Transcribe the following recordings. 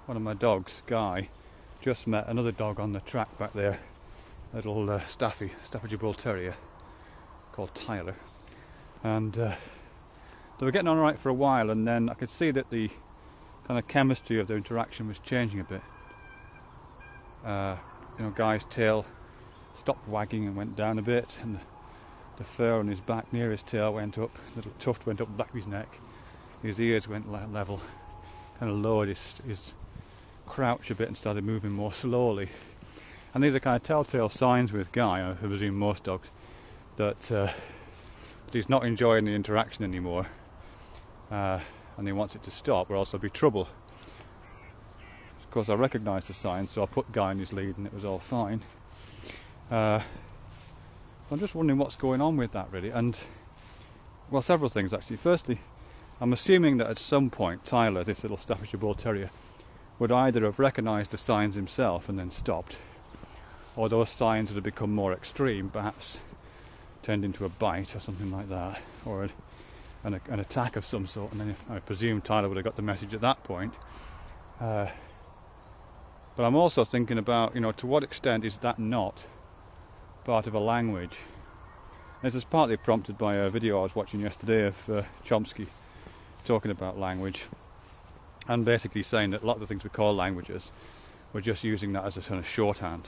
one of my dogs, Guy, just met another dog on the track back there, a little Staffordshire Bull Terrier called Tyler, and they were getting on alright for a while, and then I could see that the kind of chemistry of their interaction was changing a bit. Guy's tail stopped wagging and went down a bit, and the fur on his back near his tail went up, a little tuft went up the back of his neck, his ears went level, kind of lowered his crouch a bit and started moving more slowly. And these are kind of telltale signs with Guy, I presume most dogs, that he's not enjoying the interaction anymore, and he wants it to stop, or else there'll be trouble. Of course, I recognised the signs, so I put Guy in his lead and it was all fine. I'm just wondering what's going on with that, really. And, well, several things actually. Firstly, I'm assuming that at some point Tyler, this little Staffordshire Bull Terrier, would either have recognised the signs himself and then stopped, or those signs would have become more extreme, perhaps turned into a bite or something like that, or an attack of some sort, and then I presume Tyler would have got the message at that point. But I'm also thinking about, to what extent is that not part of a language? This is partly prompted by a video I was watching yesterday of Chomsky talking about language, and basically saying that a lot of the things we call languages, we're just using that as a sort of shorthand.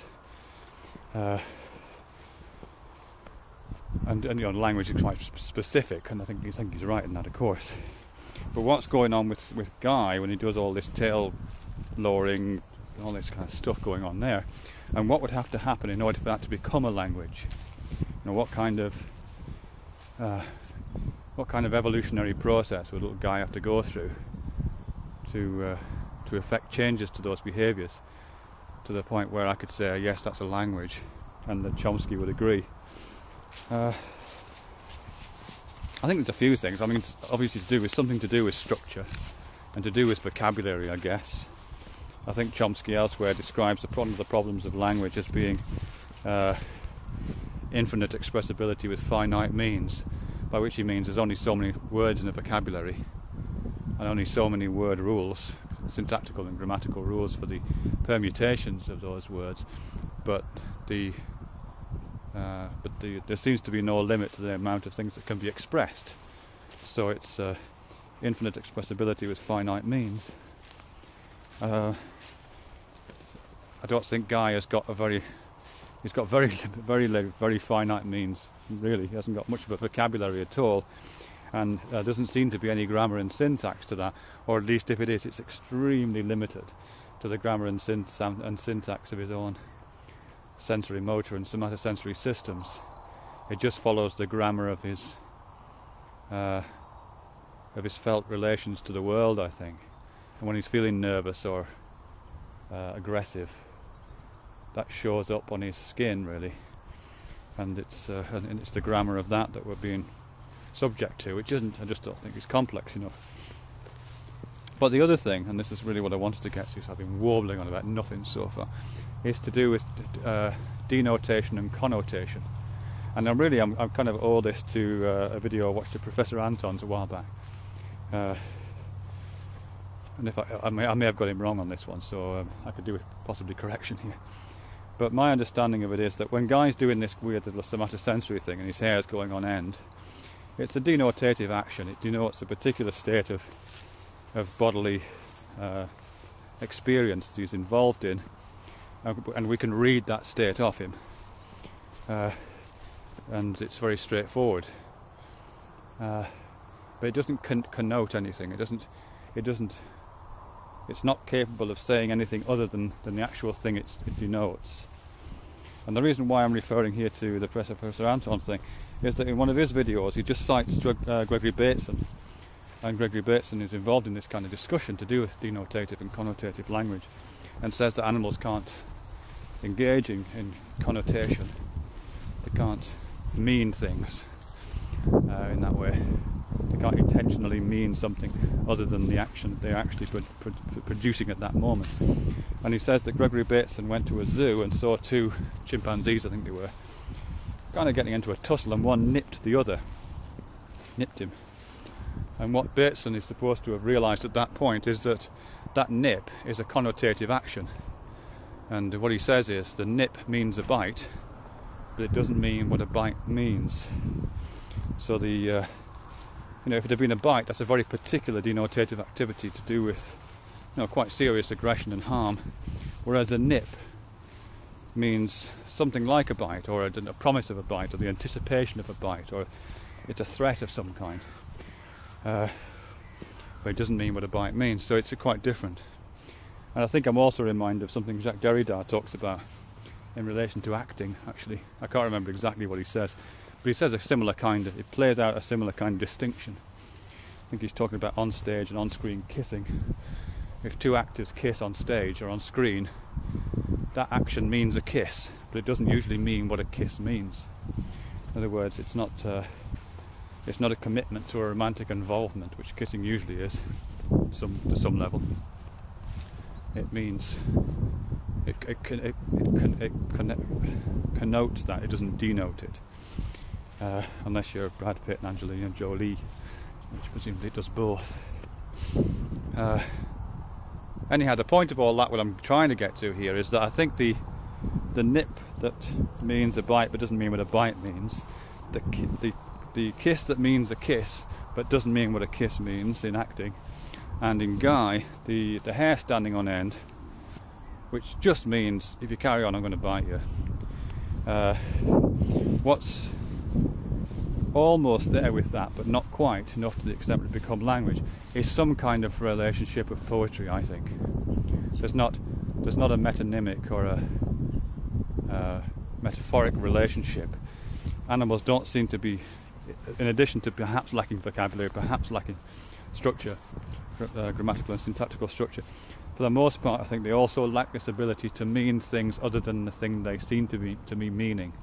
And language is quite specific, and I think he's right in that, of course. But what's going on with Guy when he does all this tail lowering, all this kind of stuff going on there, and what would have to happen in order for that to become a language? What kind of evolutionary process would little Guy have to go through to effect changes to those behaviours, to the point where I could say yes, that's a language, and that Chomsky would agree? I think there's a few things. I mean, it's obviously something to do with structure and to do with vocabulary, I guess. I think Chomsky elsewhere describes one of the problems of language as being infinite expressibility with finite means, by which he means there's only so many words in a vocabulary and only so many word rules, syntactical and grammatical rules for the permutations of those words, but there seems to be no limit to the amount of things that can be expressed. So it's infinite expressibility with finite means. I don't think Guy has got he's got very finite means, really. He hasn't got much of a vocabulary at all, and there doesn't seem to be any grammar and syntax to that, or at least if it is, it's extremely limited to the grammar and syntax of his own sensory motor and somatosensory systems. It just follows the grammar of his felt relations to the world, I think. And when he's feeling nervous or aggressive, that shows up on his skin, really, and it's the grammar of that we're being subject to, which isn't, I just don't think, is complex enough. But the other thing, and this is really what I wanted to get to, so I've been warbling on about nothing so far, is to do with denotation and connotation. And I'm kind of owe this to a video I watched of professoranton's a while back. And if I may have got him wrong on this one, so I could do with possibly correction here. But my understanding of it is that when Guy's doing this weird little somatosensory thing and his hair's going on end, it's a denotative action. It denotes a particular state of bodily experience that he's involved in, and we can read that state off him, and it's very straightforward. But it doesn't connote anything. It's not capable of saying anything other than the actual thing it denotes. And the reason why I'm referring here to the professoranton thing is that in one of his videos he just cites Gregory Bateson, and Gregory Bateson is involved in this kind of discussion to do with denotative and connotative language, and says that animals can't engage in connotation. They can't mean things in that way. They can't intentionally mean something other than the action they're actually producing at that moment. And he says that Gregory Bateson went to a zoo and saw two chimpanzees, I think they were, kind of getting into a tussle, and one nipped him. And what Bateson is supposed to have realised at that point is that that nip is a connotative action. And what he says is the nip means a bite, but it doesn't mean what a bite means. So if it had been a bite, that's a very particular denotative activity to do with, quite serious aggression and harm. Whereas a nip means something like a bite, or a promise of a bite, or the anticipation of a bite, or it's a threat of some kind. But it doesn't mean what a bite means, so it's quite different. And I think I'm also reminded of something Jacques Derrida talks about in relation to acting, actually. I can't remember exactly what he says, but he says it plays out a similar kind of distinction. I think he's talking about on stage and on screen kissing. If two actors kiss on stage or on screen, that action means a kiss, but it doesn't usually mean what a kiss means. In other words, it's not a commitment to a romantic involvement, which kissing usually is, to some level. It means it connotes that, it doesn't denote it. Unless you're Brad Pitt and Angelina Jolie, which presumably does both. Anyhow, the point of all that, what I'm trying to get to here, is that I think the nip that means a bite but doesn't mean what a bite means, the kiss that means a kiss but doesn't mean what a kiss means in acting, and in Guy, the hair standing on end, which just means if you carry on I'm going to bite you. What's almost there with that, but not quite enough to the extent it become language, is some kind of relationship of poetry, I think. There's not a metonymic or a metaphoric relationship. Animals don't seem to be, in addition to perhaps lacking vocabulary, perhaps lacking structure, grammatical and syntactical structure, for the most part I think they also lack this ability to mean things other than the thing they seem to be meaning.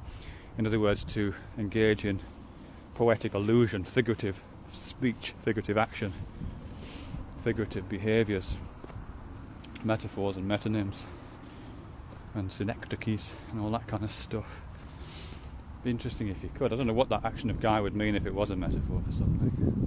In other words, to engage in poetic allusion, figurative speech, figurative action, figurative behaviours, metaphors and metonyms and synecdoches and all that kind of stuff. Be interesting if you could. I don't know what that action of Guy would mean if it was a metaphor for something.